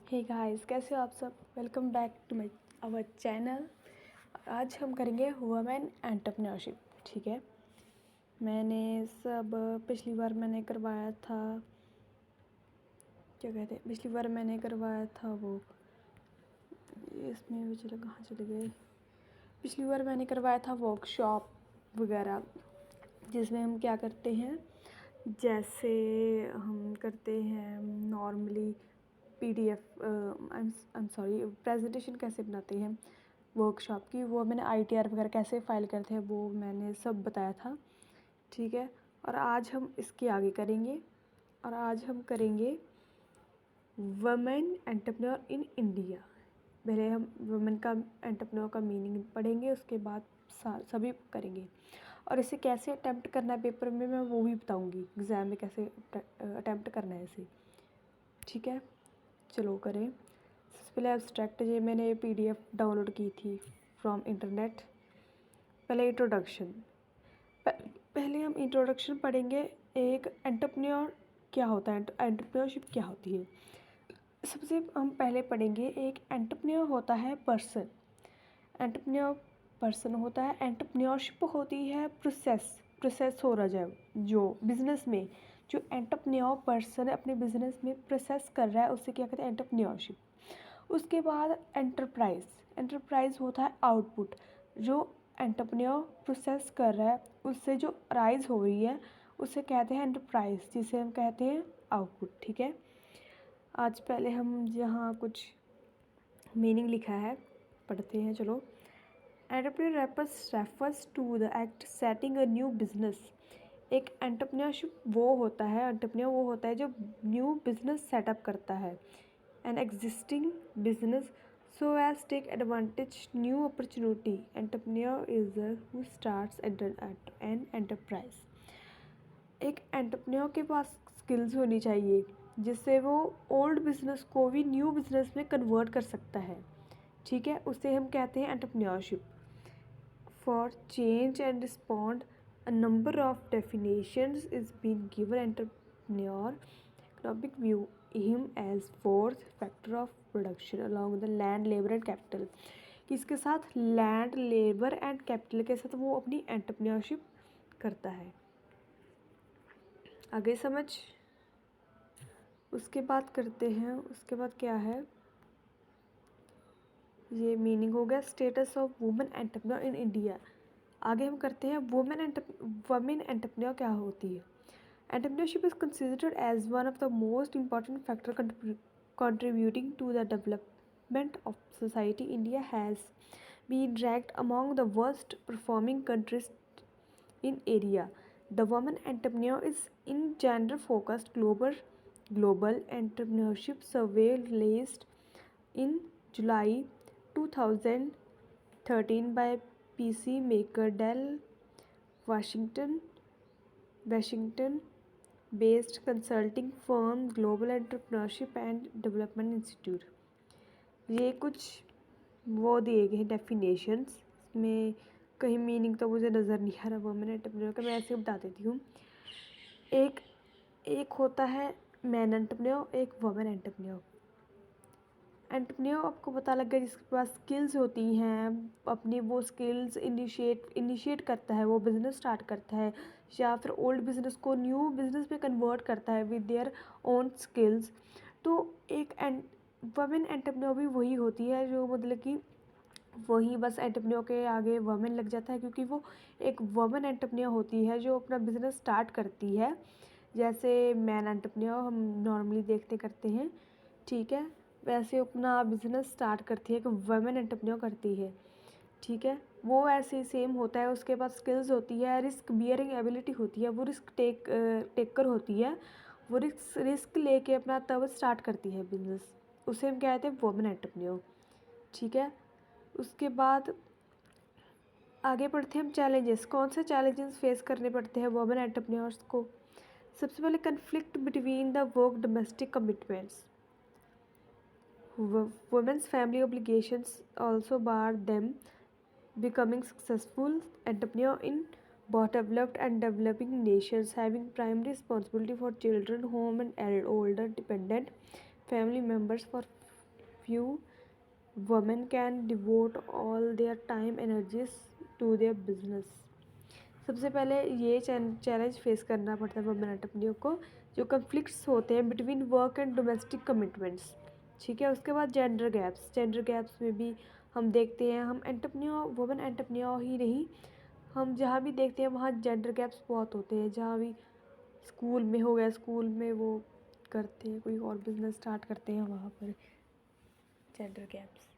Hey guys, कैसे हो आप सब। Welcome back to my our channel. आज हम करेंगे वुमेन एंटरप्रेन्योरशिप। ठीक है, मैंने सब पिछली बार मैंने करवाया था, क्या कहते हैं, पिछली बार मैंने करवाया था वो, इसमें भी चलो कहाँ चले गए। पिछली बार मैंने करवाया था वर्कशॉप वगैरह, जिसमें हम क्या करते हैं, जैसे हम करते हैं normally PDF, I am sorry, presentation कैसे बनाते हैं वर्कशॉप की, वो मैंने आईटीआर वगैरह कैसे फाइल करते हैं वो मैंने सब बताया था। ठीक है, और आज हम इसके आगे करेंगे, और आज हम करेंगे वुमेन एंटरप्रेन्योर इन इंडिया। पहले हम वुमेन का एंटरप्रेन्योर का मीनिंग पढ़ेंगे, उसके बाद सभी करेंगे, और इसे कैसे अटैम्प्ट करना है पेपर में मैं वो भी बताऊंगी, एग्ज़ाम में कैसे अटैम्प्ट करना है इसे। ठीक है, चलो करें। सबसे पहले एब्स्ट्रैक्ट ये मैंने पीडीएफ डाउनलोड की थी फ्रॉम इंटरनेट। पहले इंट्रोडक्शन, पहले हम इंट्रोडक्शन पढ़ेंगे। एक एंटरप्रेन्योर क्या होता है, एंटरप्रेन्योरशिप क्या होती है। सबसे हम पहले पढ़ेंगे, एक एंटरप्रेन्योर होता है पर्सन, एंटरप्रेन्योर पर्सन होता है। एंटरप्रेन्योरशिप होती है प्रोसेस हो रहा जाए जो बिज़नेस में, जो एंटरप्रेन्योर पर्सन अपने बिजनेस में प्रोसेस कर रहा है उसे क्या कहते हैं, एंटरप्रेन्योरशिप। उसके बाद एंटरप्राइज होता है आउटपुट, जो एंटरप्रेन्योर प्रोसेस कर रहा है उससे जो राइज हो रही है उसे कहते हैं एंटरप्राइज, जिसे हम कहते हैं आउटपुट। ठीक है, आज पहले हम यहाँ कुछ मीनिंग लिखा है पढ़ते हैं, चलो। Entrepreneur refers to the act setting a new business. एक एंटरप्रेन्योरशिप वो होता है, एंटरप्रेन्योर वो होता है जो न्यू बिजनेस सेटअप करता है, an existing business so as take advantage new opportunity. Entrepreneur is who starts an enterprise. एक एंटरप्रेन्योर के पास स्किल्स होनी चाहिए जिससे वो ओल्ड बिजनेस को भी न्यू बिजनेस में कन्वर्ट कर सकता है। ठीक है, उसे हम कहते हैं entrepreneurship. For change and respond a number of definitions is being given. Entrepreneur economic view him as fourth factor of production along the land labor and capital। कि इसके साथ लैंड लेबर एंड कैपिटल के साथ वो अपनी entrepreneurship करता है। आगे समझ, उसके बाद करते हैं, उसके बाद क्या है, ये मीनिंग हो गया। Status of women entrepreneur in India. आगे हम करते हैं वुमेन एंटरप्रेन्योर क्या होती है। Entrepreneurship is considered as one of the most important factor contributing to the development of society. India has been ranked among the worst performing countries in area. The woman entrepreneur is in gender focused global entrepreneurship survey released in July 2013 by PC Maker Dell Washington based consulting firm global entrepreneurship and development institute. ये कुछ वो दिए गए definitions में, कहीं meaning तो मुझे नज़र नहीं आ रहा वुमेन एंटरप्रेन्योर का, मैं ऐसे बता देती हूँ। एक होता है मैन एंटरप्रेन्योर, एक वुमेन एंटरप्रेन्योर। एंटरप्रेन्योर आपको पता लग गया जिसके पास स्किल्स होती हैं, अपनी वो स्किल्स इनिशिएट करता है, वो बिज़नेस स्टार्ट करता है, या फिर ओल्ड बिज़नेस को न्यू बिज़नेस में कन्वर्ट करता है विद देयर ओन स्किल्स। तो एक वुमेन एंटरप्रेन्योर भी वही होती है जो मतलब कि वही बस एंटरप्रेन्योर के आगे वुमेन लग जाता है, क्योंकि वो एक वुमेन एंटरप्रेन्योर होती है जो अपना बिज़नेस स्टार्ट करती है, जैसे मैन एंटरप्रेन्योर हम नॉर्मली देखते करते हैं। ठीक है, वैसे अपना बिज़नेस स्टार्ट करती है, कि वुमेन एंटरप्रेन्योर करती है। ठीक है, वो ऐसे ही सेम होता है, उसके पास स्किल्स होती है, रिस्क बियरिंग एबिलिटी होती है, वो रिस्क टेकर होती है, वो रिस्क लेके अपना तब स्टार्ट करती है बिजनेस, उसे हम कहते हैं वुमेन एंटरप्रेन्योर। ठीक है, उसके बाद आगे बढ़ते हैं हम चैलेंजेस। कौन से चैलेंजेस फेस करने पड़ते हैं वुमेन एंटरप्रेन्योर्स को। सबसे पहले conflict between the work domestic commitments. Women's family obligations also bar them becoming successful entrepreneur in both developed and developing nations, having primary responsibility for children, home and older dependent family members for few women can devote all their time energies to their business। सबसे पहले ये challenge face करना पड़ता है women entrepreneur को, जो conflicts होते हैं between work and domestic commitments. ठीक है, उसके बाद जेंडर गैप्स में भी हम देखते हैं, हम वुमेन एंटरप्रेन्योर ही नहीं, हम जहाँ भी देखते हैं वहाँ जेंडर गैप्स बहुत होते हैं। जहाँ भी स्कूल में हो गया, स्कूल में वो करते हैं कोई और बिजनेस स्टार्ट करते हैं, वहाँ पर जेंडर गैप्स।